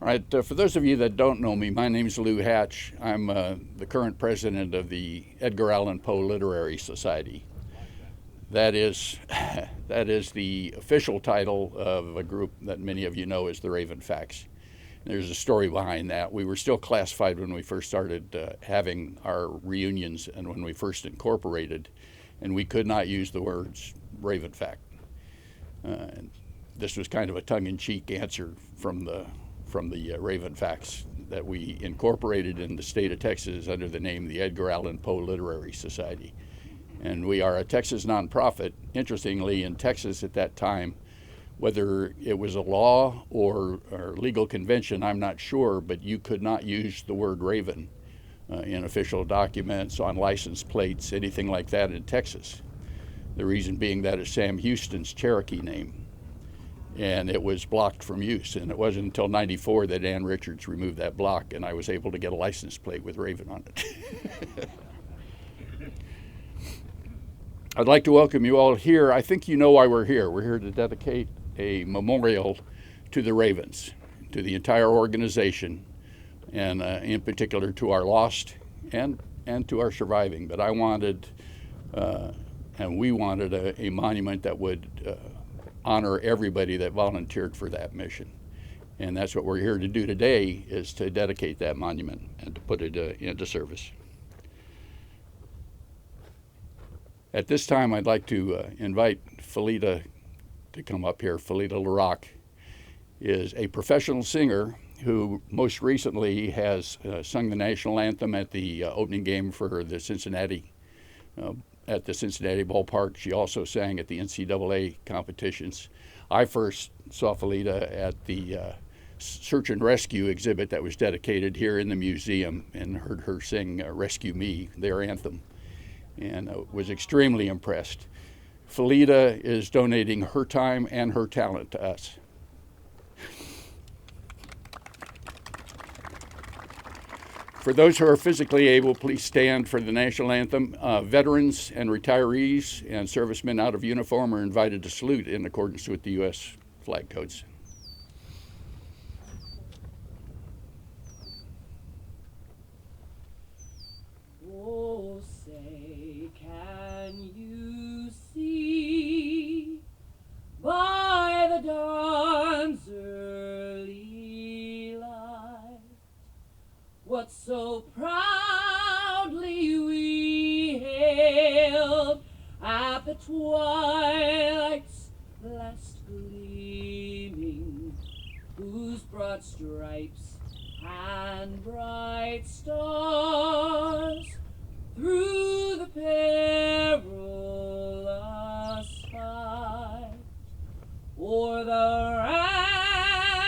All right, for those of you that don't know me, my name is Lou Hatch. I'm the current president of the Edgar Allan Poe Literary Society. That is the official title of a group that many of you know as the Raven Facts. There's a story behind that. We were still classified when we first started having our reunions and when we first incorporated, and we could not use the words Raven Fact. And this was kind of a tongue-in-cheek answer from the Raven Facts that we incorporated in the state of Texas under the name the Edgar Allan Poe Literary Society. And we are a Texas nonprofit. Interestingly, in Texas at that time, whether it was a law or legal convention, I'm not sure, but you could not use the word Raven in official documents, on license plates, anything like that in Texas. The reason being that is Sam Houston's Cherokee name. And it was blocked from use. And it wasn't until '94 that Ann Richards removed that block, and I was able to get a license plate with Raven on it. I'd like to welcome you all here. I think you know why we're here. We're here to dedicate a memorial to the Ravens, to the entire organization, and in particular to our lost and to our surviving. But I wanted, and we wanted a monument that would honor everybody that volunteered for that mission. And that's what we're here to do today, is to dedicate that monument and to put it into service. At this time, I'd like to invite Felita to come up here. Felita LaRock is a professional singer who most recently has sung the national anthem at the opening game for the Cincinnati ballpark. She also sang at the NCAA competitions. I first saw Felita at the search and rescue exhibit that was dedicated here in the museum and heard her sing Rescue Me, their anthem, and was extremely impressed. Felita is donating her time and her talent to us. For those who are physically able, please stand for the national anthem. Veterans and retirees and servicemen out of uniform are invited to salute in accordance with the U.S. flag codes. Oh, say, can you see by the dawn's early light what so proudly we hailed at the twilight's last gleaming, whose broad stripes and bright stars through the perilous fight o'er the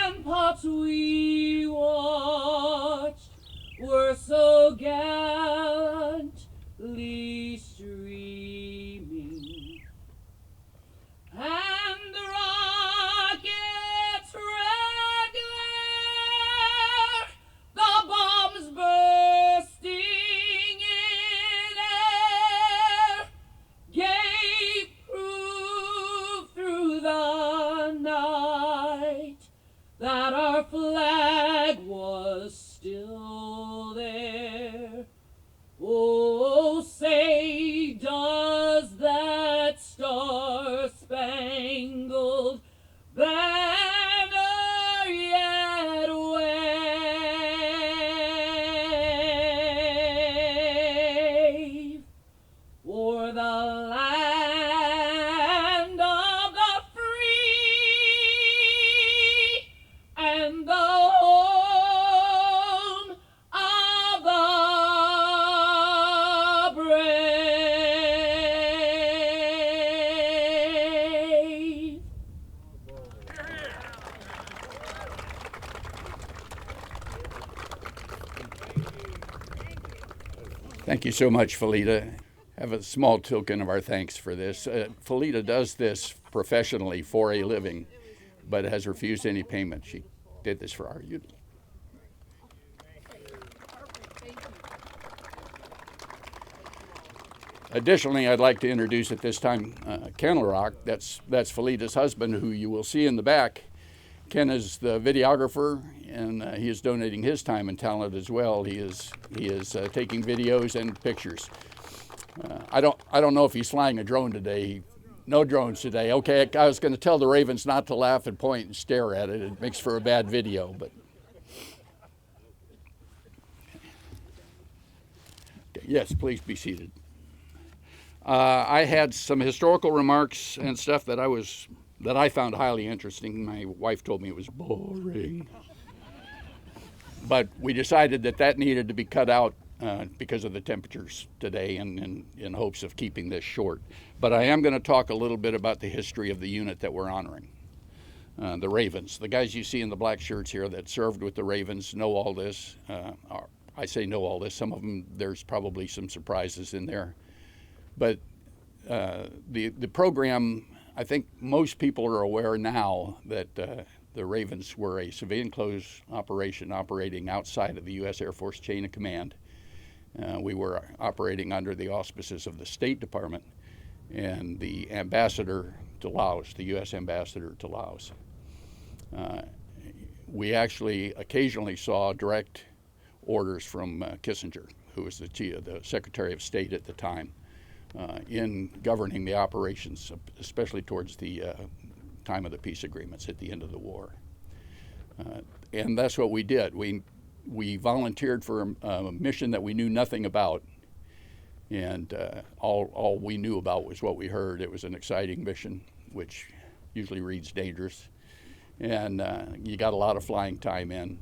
ramparts we watched were so gallantly streaming, and the rocket's red glare, the bombs bursting in air, gave proof through the night that our flag was still there. Oh, say, does that star-spangled banner yet wave o'er the land of the free and the home of the brave? Thank you so much, Felita. Have a small token of our thanks for this. Felita does this professionally for a living, but has refused any payment. She did this for our youth. Additionally, I'd like to introduce at this time Ken LaRock. That's Felita's husband, who you will see in the back. Ken is the videographer, and he is donating his time and talent as well. He is taking videos and pictures. I don't know if he's flying a drone today. No drones today. Okay, I was going to tell the ravens not to laugh and point and stare at it. It makes for a bad video, but. Okay, yes, please be seated. I had some historical remarks and stuff that I found highly interesting. My wife told me it was boring, but we decided that needed to be cut out because of the temperatures today, and in hopes of keeping this short. But I am going to talk a little bit about the history of the unit that we're honoring, the Ravens. The guys you see in the black shirts here that served with the Ravens know all this. I say know all this. Some of them, there's probably some surprises in there. But the program, I think most people are aware now that the Ravens were a civilian closed operation operating outside of the U.S. Air Force chain of command. We were operating under the auspices of the State Department and the ambassador to Laos, the U.S. ambassador to Laos. We actually occasionally saw direct orders from Kissinger, who was the Secretary of State at the time, in governing the operations, especially towards the time of the peace agreements at the end of the war. And that's what we did. We volunteered for a mission that we knew nothing about, and all we knew about was what we heard. It was an exciting mission, which usually reads dangerous, and you got a lot of flying time in,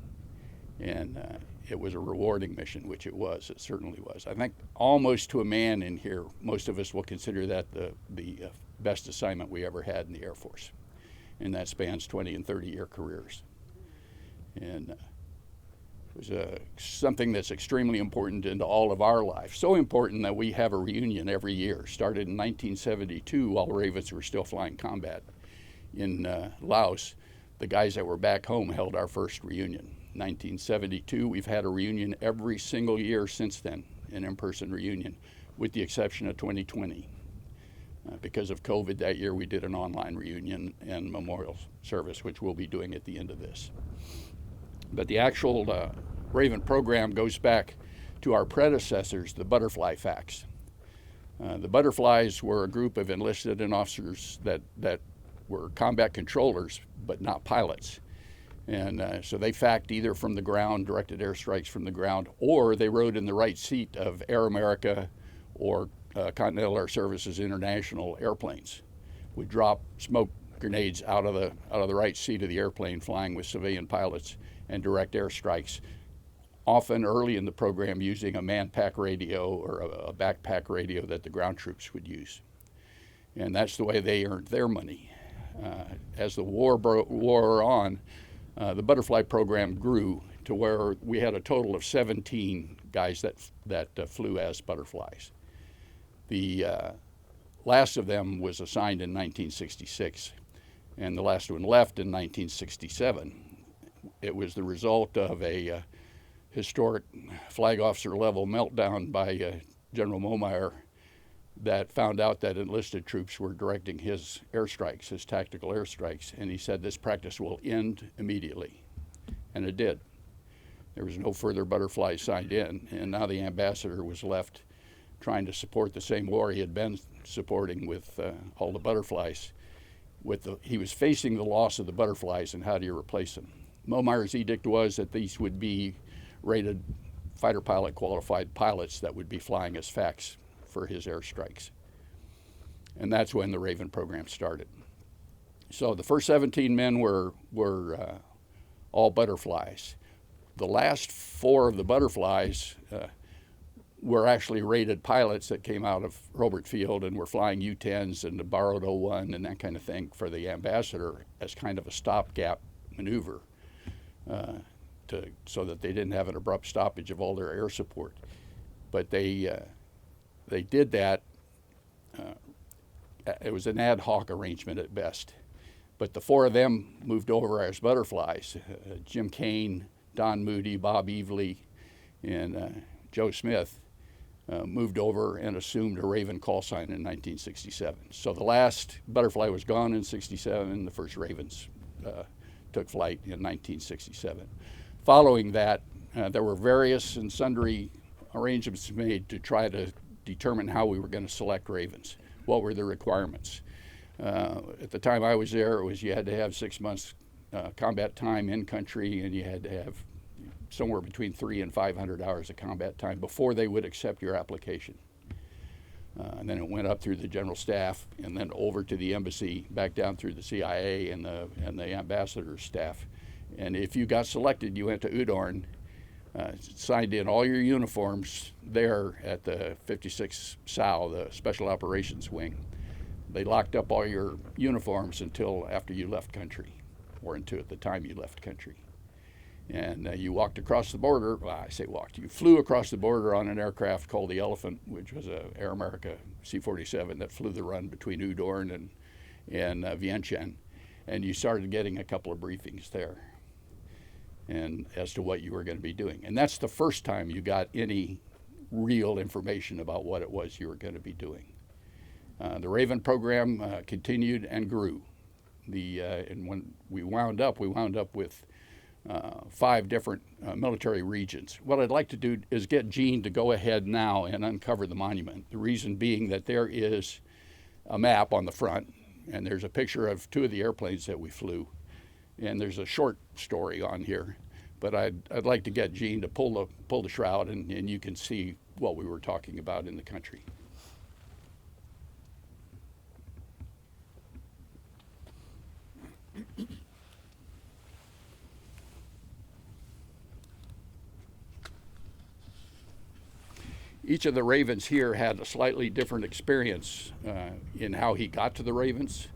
and it was a rewarding mission, which it was. It certainly was. I think almost to a man in here, most of us will consider that the best assignment we ever had in the Air Force, and that spans 20 and 30-year careers. And it was something that's extremely important into all of our life. So important that we have a reunion every year. Started in 1972 while Ravens were still flying combat in Laos. The guys that were back home held our first reunion. 1972, we've had a reunion every single year since then, an in-person reunion, with the exception of 2020. Because of COVID that year, we did an online reunion and memorial service, which we'll be doing at the end of this. But the actual Raven program goes back to our predecessors, the Butterfly Facts. The Butterflies were a group of enlisted and officers that were combat controllers, but not pilots. And so they FAC'd either from the ground, directed airstrikes from the ground, or they rode in the right seat of Air America or Continental Air Services International airplanes. Would drop smoke grenades out of the right seat of the airplane, flying with civilian pilots, and direct airstrikes, often early in the program using a man-pack radio or a backpack radio that the ground troops would use. And that's the way they earned their money. As the war wore on, the Butterfly program grew to where we had a total of 17 guys that flew as butterflies. The last of them was assigned in 1966, and the last one left in 1967. It was the result of a historic flag officer level meltdown by General Momeyer that found out that enlisted troops were directing his airstrikes, his tactical airstrikes, and he said this practice will end immediately. And it did. There was no further butterflies signed in, and now the ambassador was left trying to support the same war he had been supporting with all the butterflies. He was facing the loss of the butterflies, and how do you replace them? Momeyer's edict was that these would be rated fighter pilot qualified pilots that would be flying as FACs for his airstrikes. And that's when the Raven program started. So the first 17 men were all butterflies. The last 4 of the butterflies were actually rated pilots that came out of Robert Field and were flying U-10s and the borrowed O-1 and that kind of thing for the ambassador as kind of a stopgap maneuver. So that they didn't have an abrupt stoppage of all their air support. But they did that. It was an ad hoc arrangement at best. But the 4 of them moved over as butterflies. Jim Kane, Don Moody, Bob Evely, and Joe Smith moved over and assumed a Raven call sign in 1967. So the last butterfly was gone in 67, and the first Ravens took flight in 1967. Following that, there were various and sundry arrangements made to try to determine how we were going to select ravens. What were the requirements? At the time I was there, it was you had to have 6 months combat time in country, and you had to have somewhere between 300 and 500 hours of combat time before they would accept your application. And then it went up through the general staff, and then over to the embassy, back down through the CIA and the ambassador's staff. And if you got selected, you went to Udorn, signed in all your uniforms there at the 56 SAO, the Special Operations Wing. They locked up all your uniforms until after you left country, or until at the time you left country. And you walked across the border. Well, I say walked. You flew across the border on an aircraft called the Elephant, which was a Air America C-47 that flew the run between Udorn and Vientiane. And you started getting a couple of briefings there, and as to what you were going to be doing. And that's the first time you got any real information about what it was you were going to be doing. The Raven program continued and grew. And when we wound up with 5 different military regions. What I'd like to do is get Gene to go ahead now and uncover the monument. The reason being that there is a map on the front, and there's a picture of 2 of the airplanes that we flew, and there's a short story on here. But I'd like to get Gene to pull the shroud, and you can see what we were talking about in the country. Each of the Ravens here had a slightly different experience in how he got to the Ravens,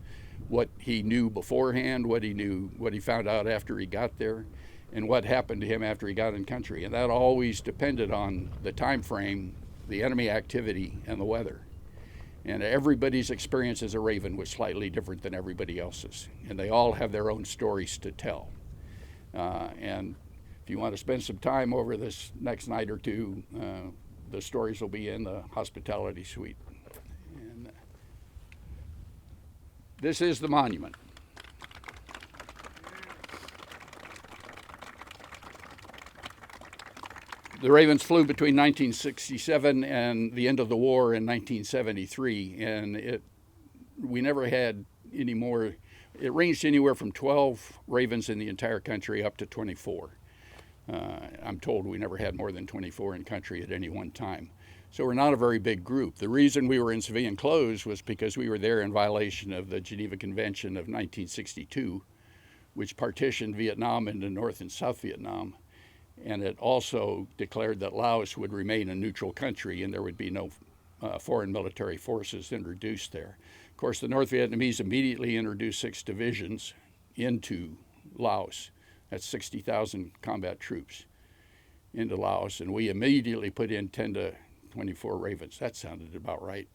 what he knew beforehand, what he found out after he got there, and what happened to him after he got in country. And that always depended on the time frame, the enemy activity, and the weather. And everybody's experience as a Raven was slightly different than everybody else's, and they all have their own stories to tell. And if you want to spend some time over this next night or two, the stories will be in the hospitality suite. And this is the monument. The Ravens flew between 1967 and the end of the war in 1973, and we never had any more. It ranged anywhere from 12 Ravens in the entire country up to 24. I'm told we never had more than 24 in country at any one time. So we're not a very big group. The reason we were in civilian clothes was because we were there in violation of the Geneva Convention of 1962, which partitioned Vietnam into North and South Vietnam. And it also declared that Laos would remain a neutral country and there would be no foreign military forces introduced there. Of course, the North Vietnamese immediately introduced 6 divisions into Laos. That's 60,000 combat troops into Laos, and we immediately put in 10 to 24 Ravens. That sounded about right.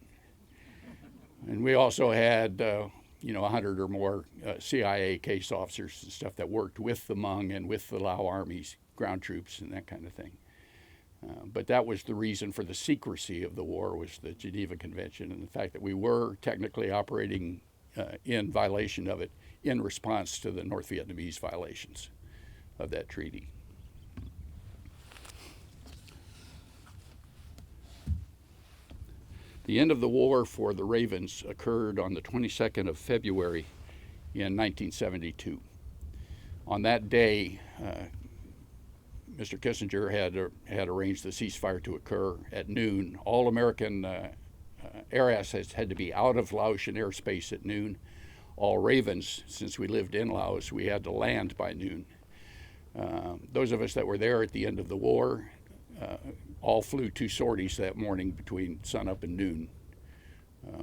And we also had, 100 or more CIA case officers and stuff that worked with the Hmong and with the Lao armies, ground troops and that kind of thing. But that was the reason for the secrecy of the war, was the Geneva Convention and the fact that we were technically operating in violation of it in response to the North Vietnamese violations of that treaty. The end of the war for the Ravens occurred on the 22nd of February in 1972. On that day, Mr. Kissinger had arranged the ceasefire to occur at noon. All American air assets had to be out of Laotian airspace at noon. All Ravens, since we lived in Laos, we had to land by noon. Those of us that were there at the end of the war all flew 2 sorties that morning between sunup and noon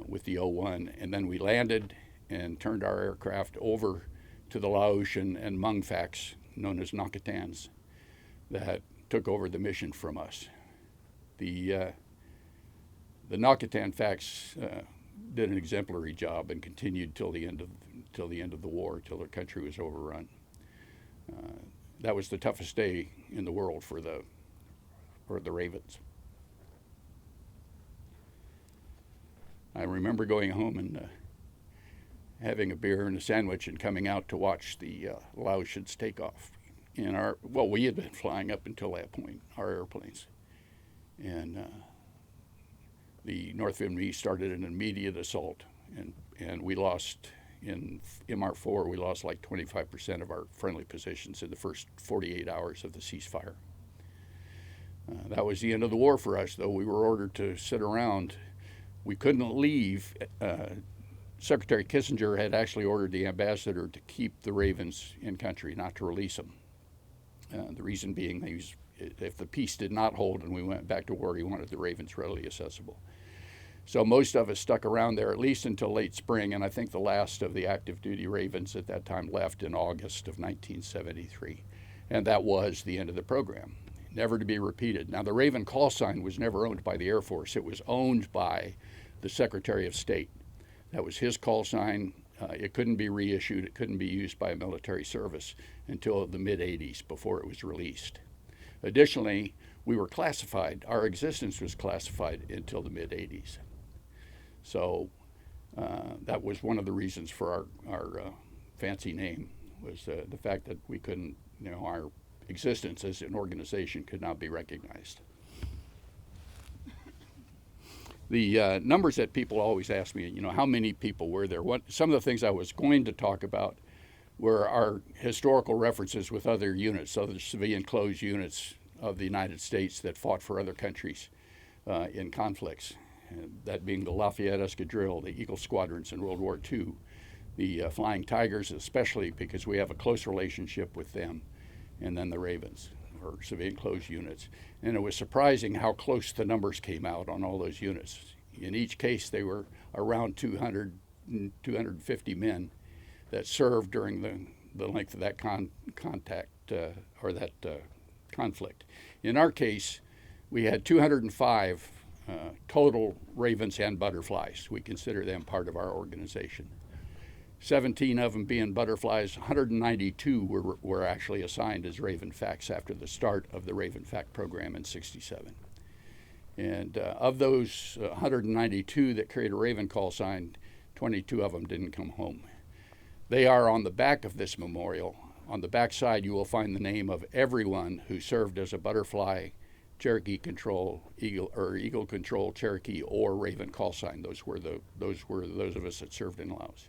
with the O-1, and then we landed and turned our aircraft over to the Laotian and Hmong FACs, known as Nakatans, that took over the mission from us. The Nakatan FACs did an exemplary job and continued till the end of the war, till the country was overrun. That was the toughest day in the world for the Ravens. I remember going home and having a beer and a sandwich and coming out to watch the Laotians take off. We had been flying up until that point, our airplanes. And the North Vietnamese started an immediate assault, and we lost, in MR4, we lost like 25% of our friendly positions in the first 48 hours of the ceasefire. That was the end of the war for us, though. We were ordered to sit around. We couldn't leave. Secretary Kissinger had actually ordered the ambassador to keep the Ravens in country, not to release them. The reason being, if the peace did not hold and we went back to war, he wanted the Ravens readily accessible. So most of us stuck around there at least until late spring, and I think the last of the active duty Ravens at that time left in August of 1973. And that was the end of the program, never to be repeated. Now, the Raven call sign was never owned by the Air Force. It was owned by the Secretary of State. That was his call sign. It couldn't be reissued. It couldn't be used by a military service until the mid-'80s, before it was released. Additionally, we were classified. Our existence was classified until the mid-'80s. So that was one of the reasons for our fancy name, was the fact that we couldn't, our existence as an organization could not be recognized. The numbers that people always ask me, how many people were there? Some of the things I was going to talk about were our historical references with other units, other civilian closed units of the United States that fought for other countries in conflicts. That being the Lafayette Escadrille, the Eagle Squadrons in World War II, the Flying Tigers especially, because we have a close relationship with them, and then the Ravens, or civilian closed units. And it was surprising how close the numbers came out on all those units. In each case, they were around 200, 250 men that served during the length of that conflict. In our case, we had 205 total Ravens and butterflies. We consider them part of our organization. 17 of them being butterflies. 192 were actually assigned as Raven Facts after the start of the Raven Fact program in '67. And of those 192 that carried a Raven call sign, 22 of them didn't come home. They are on the back of this memorial. On the back side, you will find the name of everyone who served as a butterfly, Cherokee Control, Eagle Control, Cherokee, or Raven call sign. Those were those of us that served in Laos.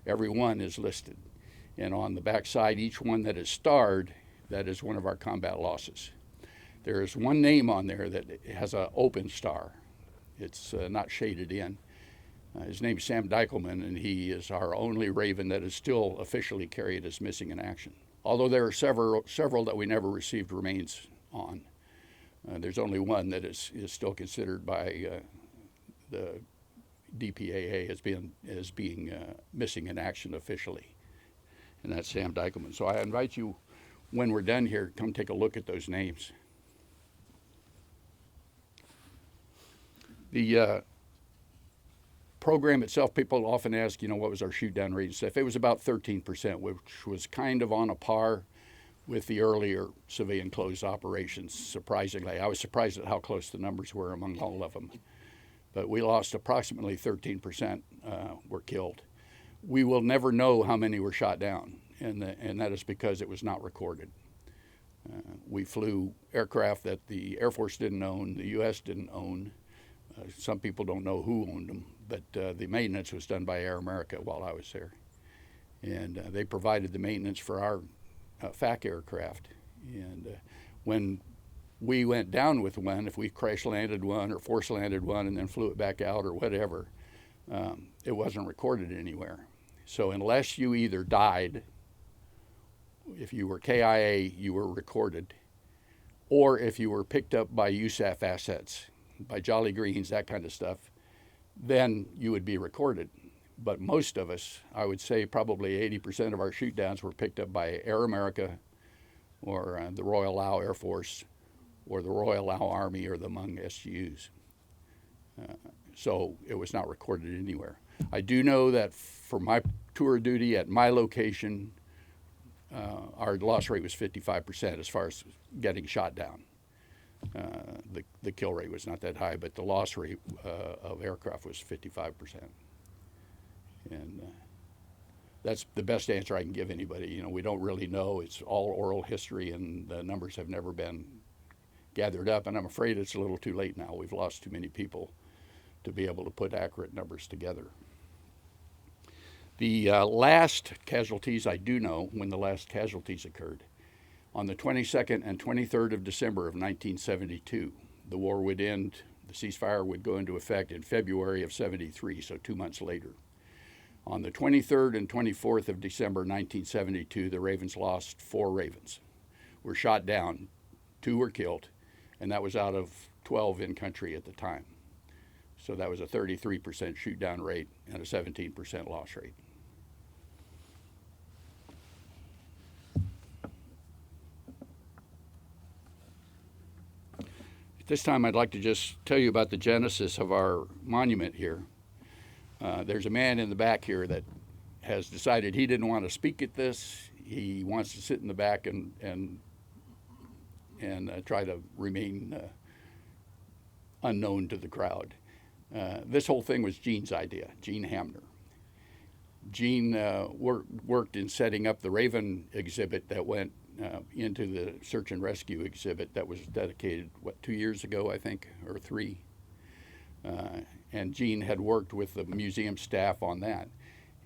Every one is listed. And on the back side, each one that is starred, that is one of our combat losses. There is one name on there that has an open star. It's not shaded in. His name is Sam Dykleman, and he is our only Raven that is still officially carried as missing in action. Although there are several that we never received remains on. There's only one that is still considered by the DPAA as being missing in action officially, and that's Sam Dykleman. So I invite you, when we're done here, come take a look at those names. The program itself, people often ask, what was our shoot down rate and stuff. It was about 13%, which was kind of on a par with the earlier civilian closed operations, surprisingly. I was surprised at how close the numbers were among all of them. But we lost approximately 13% were killed. We will never know how many were shot down, and that is because it was not recorded. We flew aircraft that the Air Force didn't own, the U.S. didn't own. Some people don't know who owned them, but the maintenance was done by Air America while I was there. And they provided the maintenance for our FAC aircraft. And when we went down with one, if we crash landed one or force landed one and then flew it back out or whatever, it wasn't recorded anywhere. So unless you either died, if you were KIA, you were recorded, or if you were picked up by USAF assets, by Jolly Greens, that kind of stuff, then you would be recorded. But most of us, I would say probably 80% of our shoot downs were picked up by Air America or the Royal Lao Air Force or the Royal Lao Army or the Hmong SGUs. So it was not recorded anywhere. I do know that for my tour of duty at my location, our loss rate was 55% as far as getting shot down. The kill rate was not that high, but the loss rate of aircraft was 55%. And That's the best answer I can give anybody. You know, we don't really know. It's all oral history, and the numbers have never been gathered up. And I'm afraid it's a little too late now. We've lost too many people to be able to put accurate numbers together. The last casualties, I do know when the last casualties occurred. On the 22nd and 23rd of December of 1972, the war would end, the ceasefire would go into effect in February of 73, so 2 months later. On the 23rd and 24th of December 1972, the Ravens lost 4 Ravens, were shot down, 2 were killed, and that was out of 12 in country at the time. So that was a 33% shoot down rate and a 17% loss rate. This time I'd like to just tell you about the genesis of our monument here. There's a man in the back here that has decided he didn't want to speak at this. He wants to sit in the back and try to remain unknown to the crowd. This whole thing was Gene's idea, Gene Hamner. Gene worked in setting up the Raven exhibit that went into the search and rescue exhibit that was dedicated, 2 years ago, I think, or 3. And Gene had worked with the museum staff on that.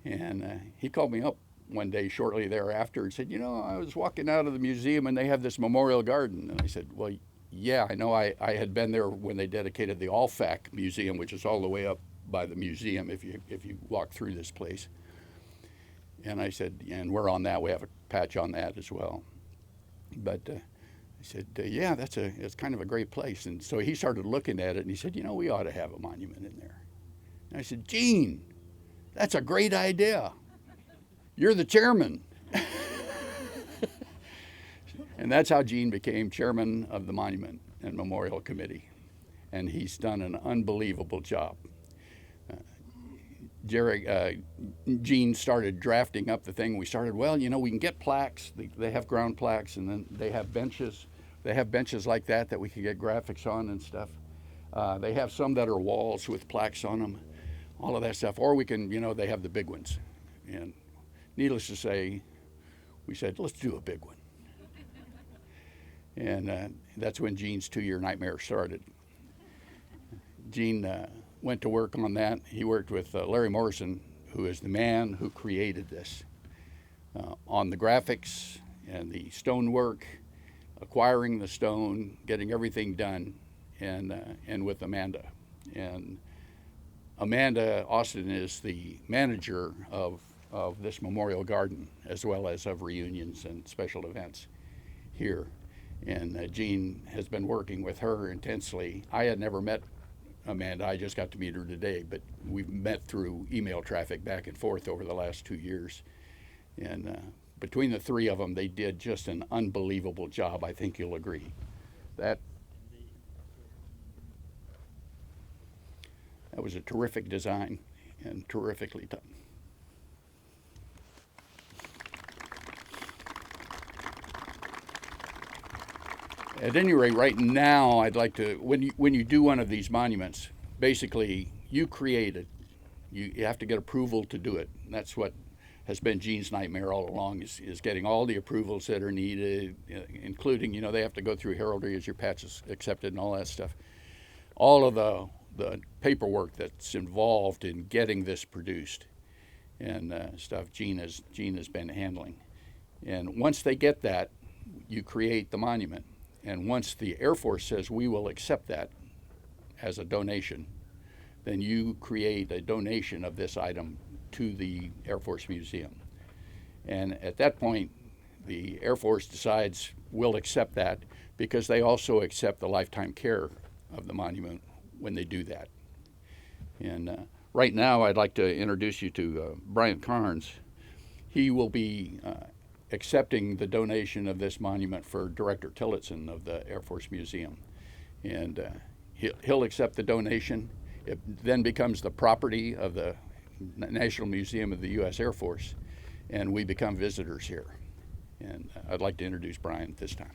And he called me up one day shortly thereafter and said, you know, I was walking out of the museum and they have this memorial garden. And I said, well, yeah, I know. I had been there when they dedicated the Olfac Museum, which is all the way up by the museum if you walk through this place. And I said, and we're on that. We have a patch on that as well. But I said, yeah, it's kind of a great place. And so he started looking at it, and he said, you know, we ought to have a monument in there. And I said, Gene, that's a great idea. You're the chairman. And that's how Gene became chairman of the Monument and Memorial Committee. And he's done an unbelievable job. Gene started drafting up the thing. We started, well, you know, we can get plaques. They have ground plaques, and then they have benches. They have benches like that we can get graphics on and stuff. They have some that are walls with plaques on them, all of that stuff. Or we can, you know, they have the big ones. And needless to say, we said, let's do a big one. And that's when Gene's 2-year nightmare started. Gene went to work on that. He worked with Larry Morrison, who is the man who created this, on the graphics and the stonework, acquiring the stone, getting everything done, and with Amanda. And Amanda Austin is the manager of this memorial garden, as well as of reunions and special events here. And Gene has been working with her intensely. I had never met Amanda. I just got to meet her today, but we've met through email traffic back and forth over the last 2 years. And between the 3 of them, they did just an unbelievable job. I think you'll agree. That was a terrific design and terrifically done. At any rate, right now, I'd like to, when you do one of these monuments, basically you create it. You have to get approval to do it. And that's what has been Gene's nightmare all along, is getting all the approvals that are needed, including, you know, they have to go through heraldry as your patch is accepted and all that stuff. All of the paperwork that's involved in getting this produced and stuff, Gene has been handling. And once they get that, you create the monument. And once the Air Force says we will accept that as a donation, then you create a donation of this item to the Air Force Museum. And at that point, the Air Force decides we'll accept that, because they also accept the lifetime care of the monument when they do that. And right now, I'd like to introduce you to Brian Carnes. He will be accepting the donation of this monument for Director Tillotson of the Air Force Museum. And he'll accept the donation. It then becomes the property of the National Museum of the U.S. Air Force, and we become visitors here. And I'd like to introduce Brian at this time.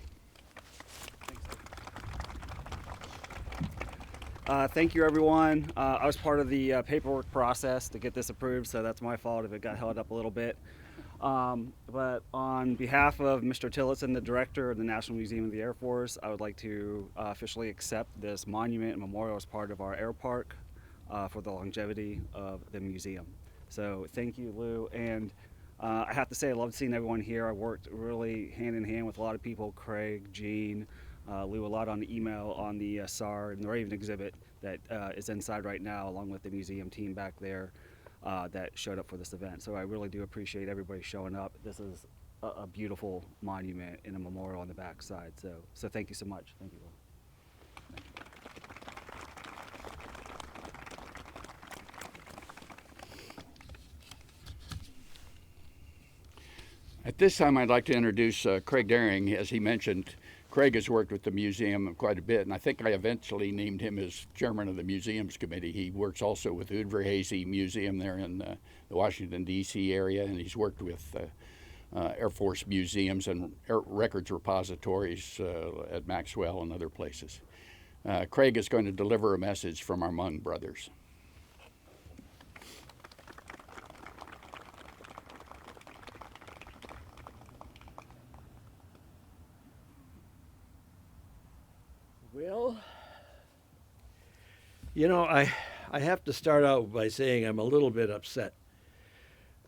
Thank you, everyone. I was part of the paperwork process to get this approved, so that's my fault if it got held up a little bit. But on behalf of Mr. Tillotson, the director of the National Museum of the Air Force, I would like to officially accept this monument and memorial as part of our air park for the longevity of the museum. So thank you, Lou. And I have to say, I love seeing everyone here. I worked really hand in hand with a lot of people, Craig, Gene, Lou, a lot on the email on the SAR and the Raven exhibit that is inside right now, along with the museum team back there that showed up for this event. So I really do appreciate everybody showing up. This is a beautiful monument and a memorial on the back side. So thank you so much. Thank you, Lou. At this time, I'd like to introduce Craig Daring. As he mentioned, Craig has worked with the museum quite a bit, and I think I eventually named him as chairman of the museums committee. He works also with the Udvar-Hazy Museum there in the Washington, D.C. area, and he's worked with Air Force museums and records repositories at Maxwell and other places. Craig is going to deliver a message from our Hmong brothers. Well, you know, I have to start out by saying I'm a little bit upset.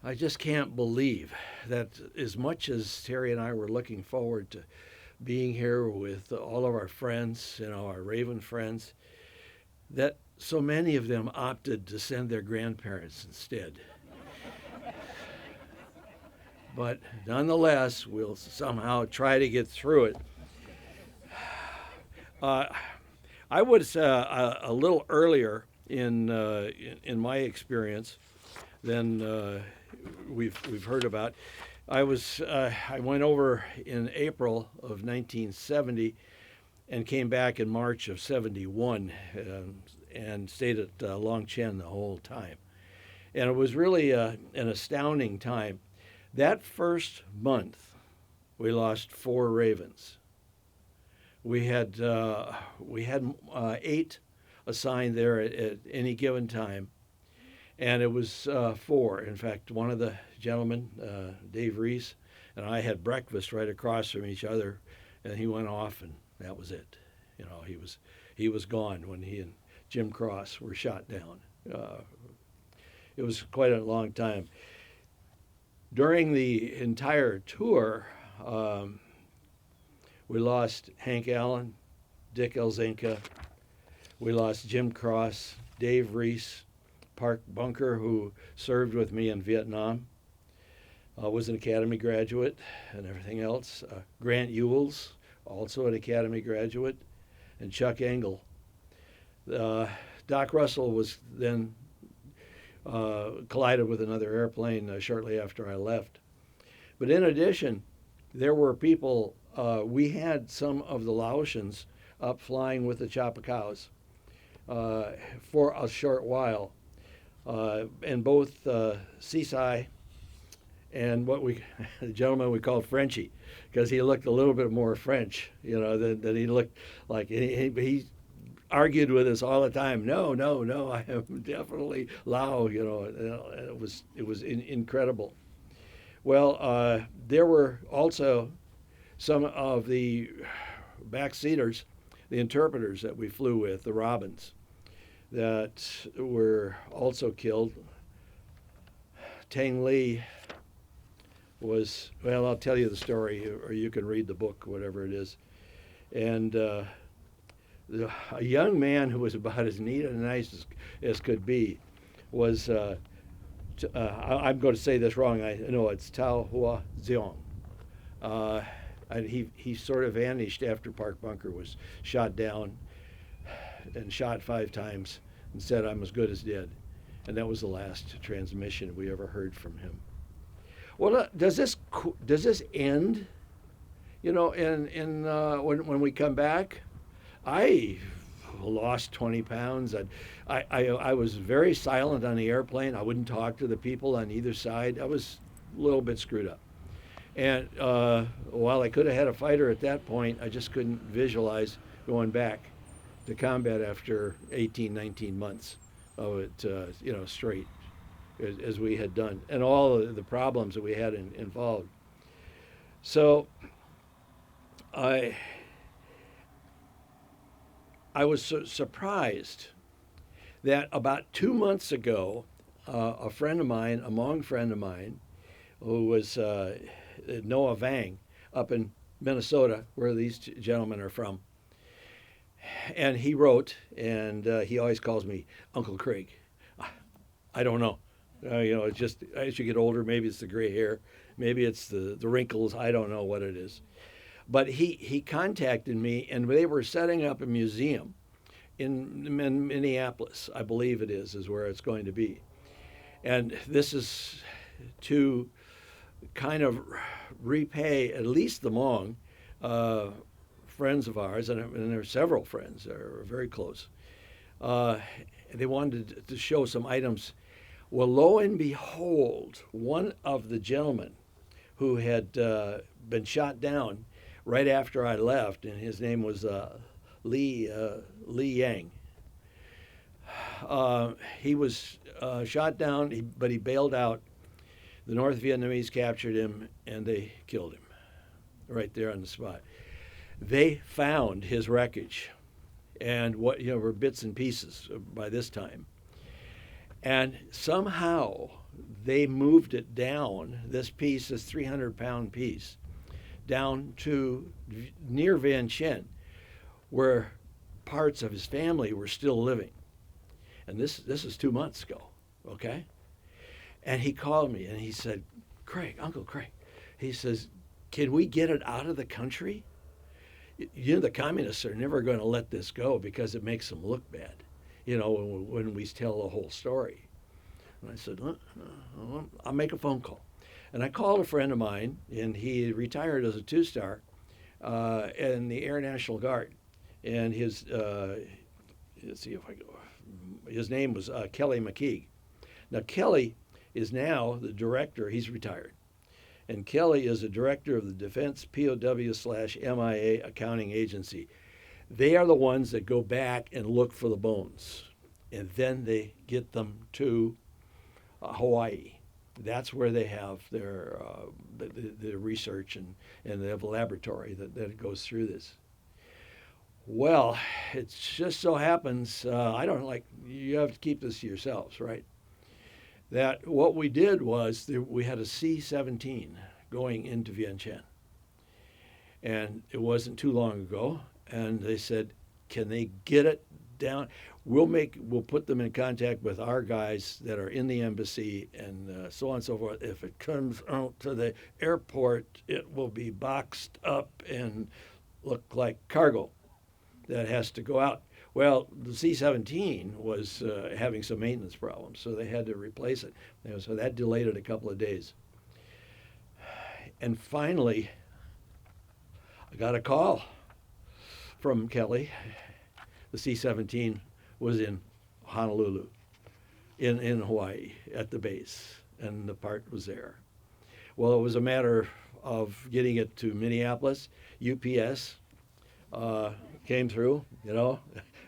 I just can't believe that as much as Terry and I were looking forward to being here with all of our friends, our Raven friends, that so many of them opted to send their grandparents instead. But nonetheless, we'll somehow try to get through it. I was a little earlier in my experience than we've heard about. I went over in April of 1970 and came back in March of 71 and stayed at Long Chen the whole time. And it was really an astounding time. That first month, we lost 4 ravens. We had 8 assigned there at any given time, and it was 4. In fact, one of the gentlemen, Dave Reese, and I had breakfast right across from each other, and he went off, and that was it. He was gone when he and Jim Cross were shot down. It was quite a long time. During the entire tour, we lost Hank Allen, Dick Elzinka. We lost Jim Cross, Dave Reese, Park Bunker, who served with me in Vietnam, was an Academy graduate and everything else. Grant Ewells, also an Academy graduate, and Chuck Engel. Doc Russell was then collided with another airplane shortly after I left. But in addition, there were people. We had some of the Laotians up flying with the Chapacaos for a short while, and both Seasai and the gentleman we called Frenchie, because he looked a little bit more French, than he looked like. He argued with us all the time. No, I am definitely Lao. It was incredible. Well, there were also some of the backseaters, the interpreters that we flew with, the Robins, that were also killed. Tang Li was, well, I'll tell you the story, or you can read the book, whatever it is. And a young man who was about as neat and nice as could be was, I'm going to say this wrong, I know it's Tao Hua Ziong. And he sort of vanished after Park Bunker was shot down and shot 5 times and said, "I'm as good as dead." And that was the last transmission we ever heard from him. Well, does this end? When we come back, I lost 20 pounds. I was very silent on the airplane. I wouldn't talk to the people on either side. I was a little bit screwed up. And while I could have had a fighter at that point, I just couldn't visualize going back to combat after 18, 19 months of it, straight as we had done, and all of the problems that we had involved. So I was surprised that about 2 months ago, a Hmong friend of mine, who was Noah Vang up in Minnesota, where these gentlemen are from, and he wrote, and he always calls me Uncle Craig. I don't know. It's just as you get older, maybe it's the gray hair, maybe it's the wrinkles. I don't know what it is. But he contacted me, and they were setting up a museum in Minneapolis, I believe it is where it's going to be. And this is to kind of repay at least the Hmong friends of ours, and there are several friends that are very close. They wanted to show some items. Well, lo and behold, one of the gentlemen who had been shot down right after I left, and his name was Lee Yang. He was shot down, but he bailed out. The North Vietnamese captured him, and they killed him right there on the spot. They found his wreckage, and what were bits and pieces by this time. And somehow they moved it down, this 300-pound piece, down to near Vientiane, where parts of his family were still living. And this is 2 months ago, okay? And he called me and he said, Uncle Craig, he says, can we get it out of the country? The communists are never going to let this go because it makes them look bad, when we tell the whole story. And I said, I'll make a phone call. And I called a friend of mine, and he retired as a two-star in the Air National Guard. And his, let's see if I go, his name was Kelly McKeague. Now, Kelly is now the director, he's retired. And Kelly is the director of the Defense POW/MIA Accounting Agency. They are the ones that go back and look for the bones, and then they get them to Hawaii. That's where they have their research, and they have a laboratory that goes through this. Well, it just so happens, you have to keep this to yourselves, right? That what we did was we had a C-17 going into Vientiane. And it wasn't too long ago. And they said, can they get it down? We'll put them in contact with our guys that are in the embassy and so on and so forth. If it comes out to the airport, it will be boxed up and look like cargo that has to go out. Well, the C-17 was having some maintenance problems, so they had to replace it. So that delayed it a couple of days. And finally, I got a call from Kelly. The C-17 was in Honolulu, in Hawaii, at the base, and the part was there. Well, it was a matter of getting it to Minneapolis. UPS came through,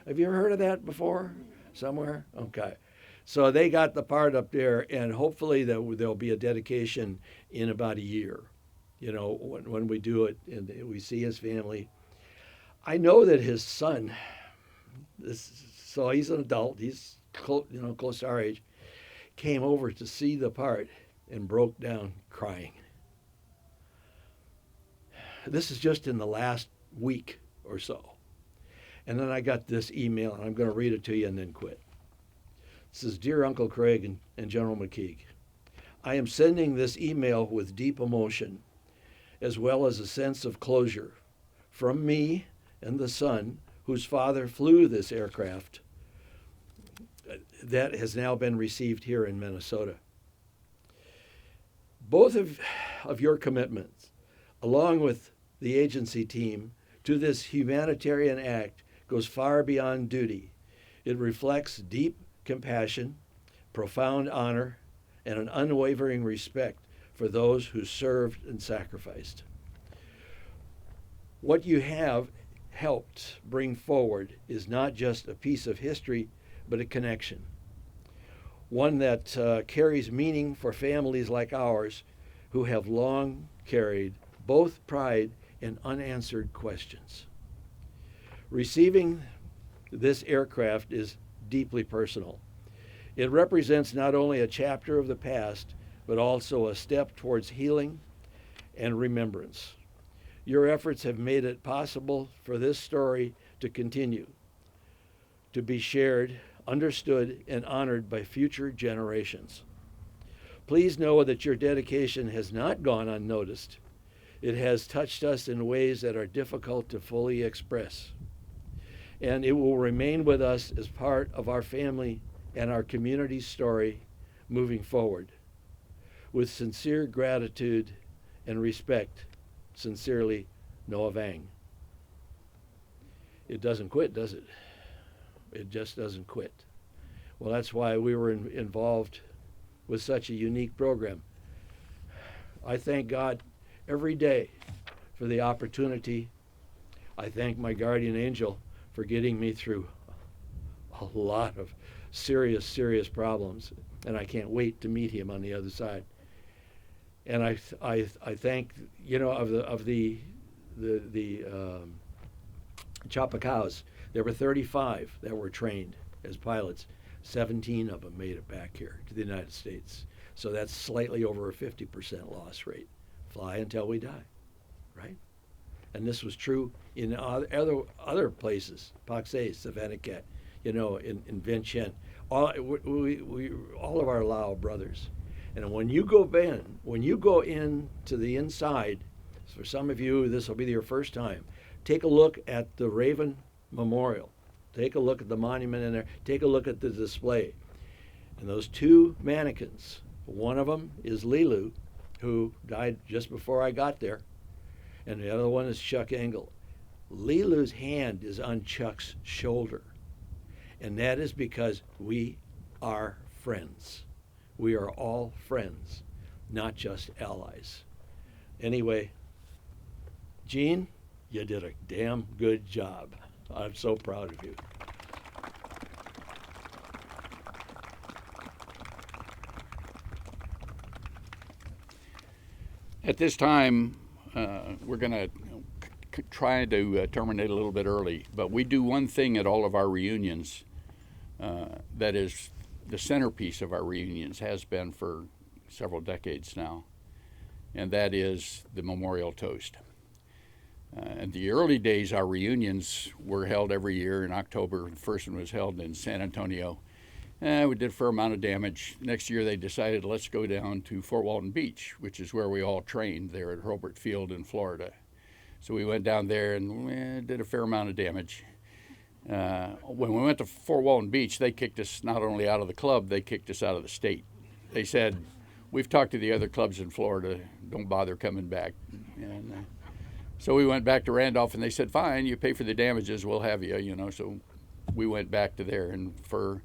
Have you ever heard of that before somewhere? Okay. So they got the part up there, and hopefully there'll be a dedication in about a year, when we do it and we see his family. I know that his son, so he's an adult, he's close to our age, came over to see the part and broke down crying. This is just in the last week or so. And then I got this email, and I'm going to read it to you and then quit. It says, Dear Uncle Craig and General McKeague, I am sending this email with deep emotion, as well as a sense of closure, from me and the son whose father flew this aircraft that has now been received here in Minnesota. Both of your commitments, along with the agency team, to this humanitarian act goes far beyond duty. It reflects deep compassion, profound honor, and an unwavering respect for those who served and sacrificed. What you have helped bring forward is not just a piece of history, but a connection. One that carries meaning for families like ours who have long carried both pride and unanswered questions. Receiving this aircraft is deeply personal. It represents not only a chapter of the past, but also a step towards healing and remembrance. Your efforts have made it possible for this story to continue, to be shared, understood, and honored by future generations. Please know that your dedication has not gone unnoticed. It has touched us in ways that are difficult to fully express. And it will remain with us as part of our family and our community's story moving forward. With sincere gratitude and respect, sincerely, Noah Vang. It doesn't quit, does it? It just doesn't quit. Well, that's why we were involved with such a unique program. I thank God every day for the opportunity. I thank my guardian angel for getting me through a lot of serious, serious problems, and I can't wait to meet him on the other side. And I thank, of the Chapacaos. There were 35 that were trained as pilots. 17 of them made it back here to the United States. So that's slightly over a 50% loss rate. Fly until we die, right? And this was true in other places, Pak Se, Savannakhet, in Vientiane, all of our Lao brothers. And when you go into the inside, for some of you, this will be your first time, take a look at the Raven Memorial. Take a look at the monument in there. Take a look at the display. And those two mannequins, one of them is Lilu, who died just before I got there, and the other one is Chuck Engel. Lilu's hand is on Chuck's shoulder, and that is because we are friends. We are all friends, not just allies. Anyway, Gene, you did a damn good job. I'm so proud of you. At this time, we're going to try to terminate a little bit early, but we do one thing at all of our reunions that is the centerpiece of our reunions, has been for several decades now, and that is the memorial toast. In the early days, our reunions were held every year in October. The first one was held in San Antonio. We did a fair amount of damage. Next year, they decided, let's go down to Fort Walton Beach, which is where we all trained there at Hurlburt Field in Florida. So we went down there and did a fair amount of damage. When we went to Fort Walton Beach, they kicked us not only out of the club, they kicked us out of the state. They said, we've talked to the other clubs in Florida, don't bother coming back. And so we went back to Randolph, and they said, fine, you pay for the damages, we'll have you, So we went back to there, and for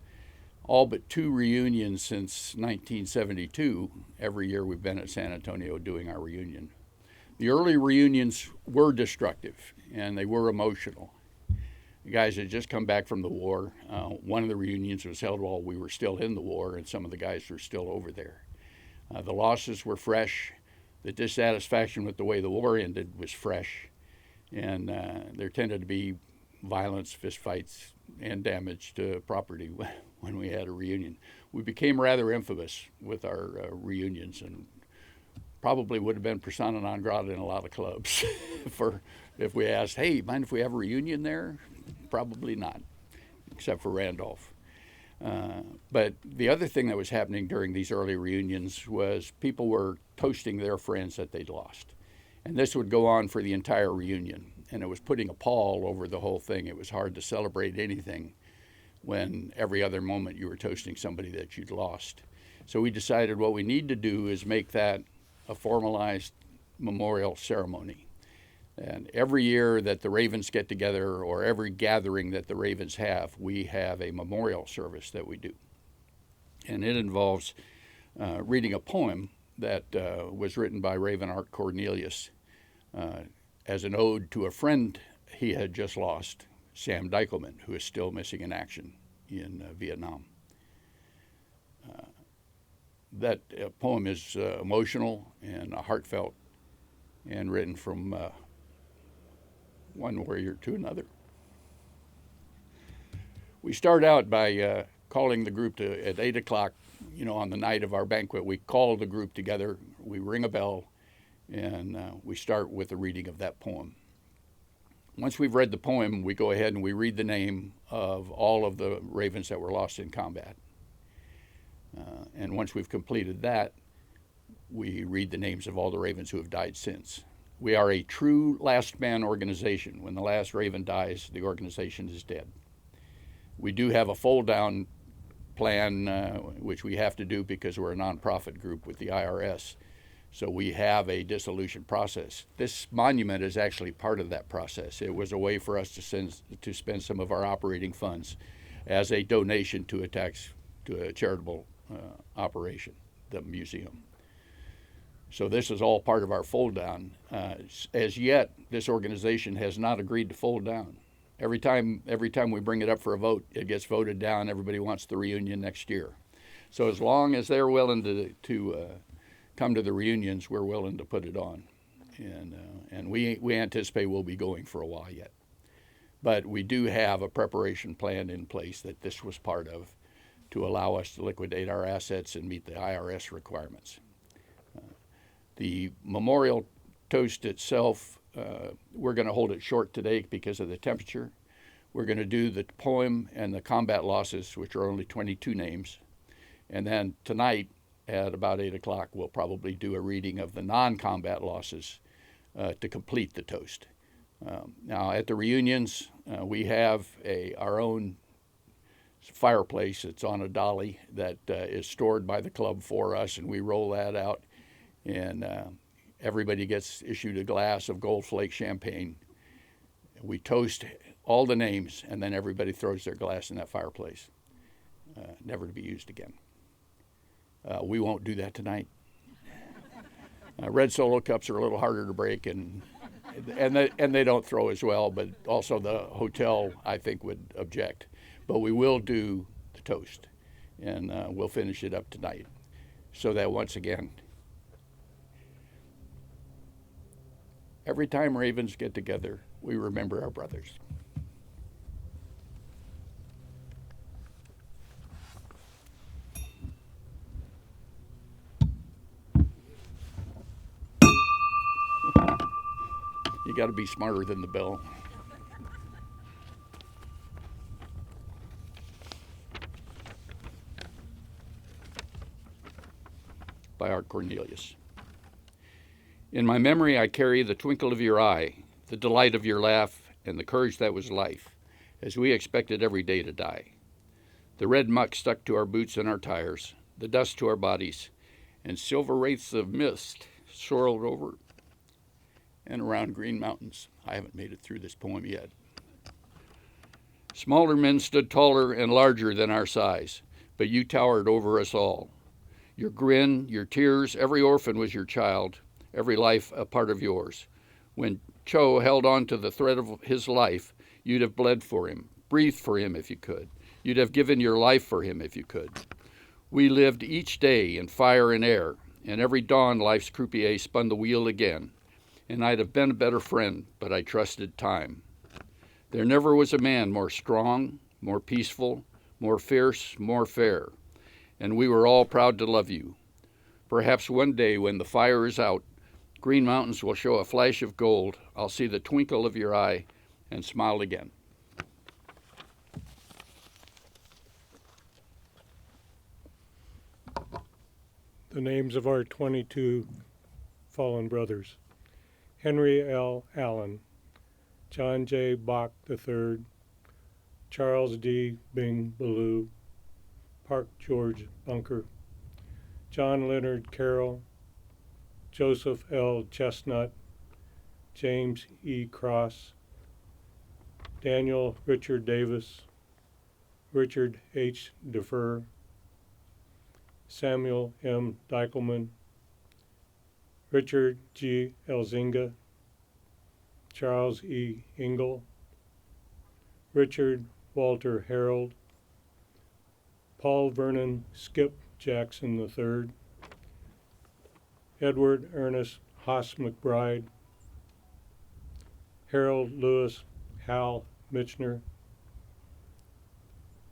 all but 2 reunions since 1972, every year we've been at San Antonio doing our reunion. The early reunions were destructive, and they were emotional. The guys had just come back from the war. One of the reunions was held while we were still in the war, and some of the guys were still over there. The losses were fresh. The dissatisfaction with the way the war ended was fresh, and there tended to be violence, fistfights, and damage to property when we had a reunion. We became rather infamous with our reunions, and probably would have been persona non grata in a lot of clubs for if we asked, hey, mind if we have a reunion there? Probably not, except for Randolph. But the other thing that was happening during these early reunions was people were toasting their friends that they'd lost. And this would go on for the entire reunion. And it was putting a pall over the whole thing. It was hard to celebrate anything when every other moment you were toasting somebody that you'd lost. So we decided what we need to do is make that a formalized memorial ceremony. And every year that the Ravens get together, or every gathering that the Ravens have, we have a memorial service that we do. And it involves reading a poem that was written by Raven Art Cornelius as an ode to a friend he had just lost Sam Dykleman, who is still missing in action in Vietnam. That poem is emotional and heartfelt and written from one warrior to another. We start out by calling the group at 8 o'clock, on the night of our banquet. We call the group together, we ring a bell, and we start with the reading of that poem. Once we've read the poem, we go ahead and we read the name of all of the ravens that were lost in combat. And once we've completed that, we read the names of all the ravens who have died since. We are a true last man organization. When the last raven dies, the organization is dead. We do have a fold down plan, which we have to do because we're a nonprofit group with the IRS. So we have a dissolution process. This monument is actually part of that process. It was a way for us to spend some of our operating funds as a donation to a charitable operation, the museum. So this is all part of our fold down. As yet, this organization has not agreed to fold down. Every time we bring it up for a vote, it gets voted down. Everybody wants the reunion next year. So as long as they're willing to come to the reunions, we're willing to put it on. And we anticipate we'll be going for a while yet. But we do have a preparation plan in place that this was part of to allow us to liquidate our assets and meet the IRS requirements. The memorial toast itself, we're going to hold it short today because of the temperature. We're going to do the poem and the combat losses, which are only 22 names. And then tonight at about 8 o'clock, we'll probably do a reading of the non-combat losses to complete the toast. Now at the reunions, we have our own fireplace. It's on a dolly that is stored by the club for us, and we roll that out, and everybody gets issued a glass of Gold Flake champagne. We toast all the names, and then everybody throws their glass in that fireplace, never to be used again. We won't do that tonight. Red Solo cups are a little harder to break, and they don't throw as well, but also the hotel, I think, would object. But we will do the toast, and we'll finish it up tonight. So that once again, every time ravens get together, we remember our brothers. You got to be smarter than the bell. By Art Cornelius. In my memory, I carry the twinkle of your eye, the delight of your laugh, and the courage that was life, as we expected every day to die. The red muck stuck to our boots and our tires, the dust to our bodies, and silver wraiths of mist swirled over and around green mountains. I haven't made it through this poem yet. Smaller men stood taller and larger than our size, but you towered over us all. Your grin, your tears, every orphan was your child, every life a part of yours. When Cho held on to the thread of his life, you'd have bled for him, breathed for him if you could. You'd have given your life for him if you could. We lived each day in fire and air, and every dawn life's croupier spun the wheel again. And I'd have been a better friend, but I trusted time. There never was a man more strong, more peaceful, more fierce, more fair. And we were all proud to love you. Perhaps one day when the fire is out, green mountains will show a flash of gold. I'll see the twinkle of your eye and smile again. The names of our 22 fallen brothers: Henry L. Allen, John J. Bach III, Charles D. Bing Ballou, Park George Bunker, John Leonard Carroll, Joseph L. Chestnut, James E. Cross, Daniel Richard Davis, Richard H. Defer, Samuel M. Dykleman, Richard G. Elzinga, Charles E. Ingle, Richard Walter Harold, Paul Vernon Skip Jackson III, Edward Ernest Haas McBride, Harold Lewis Hal Mitchner,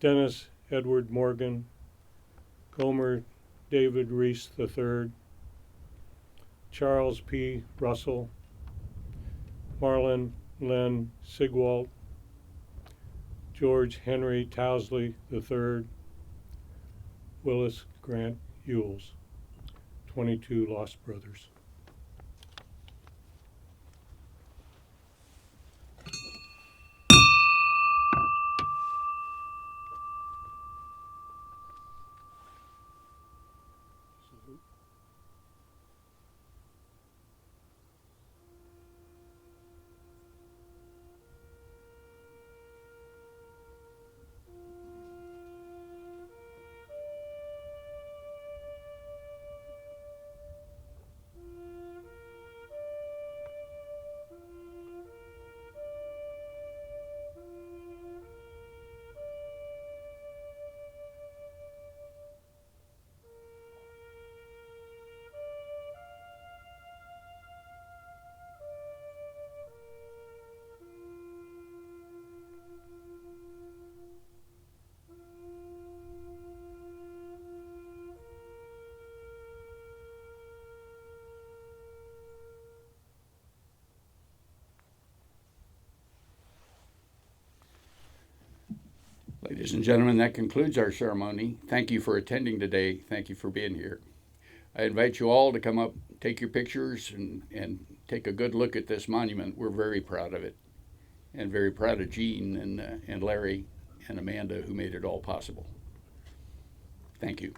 Dennis Edward Morgan, Gomer David Reese III, Charles P. Russell, Marlon Len Sigwalt, George Henry Towsley III, Willis Grant Ewells, 22 lost brothers. Ladies and gentlemen, that concludes our ceremony. Thank you for attending today. Thank you for being here. I invite you all to come up, take your pictures, and take a good look at this monument. We're very proud of it, and very proud of Gene and Larry and Amanda, who made it all possible. Thank you.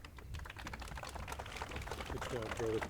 Good job, brother.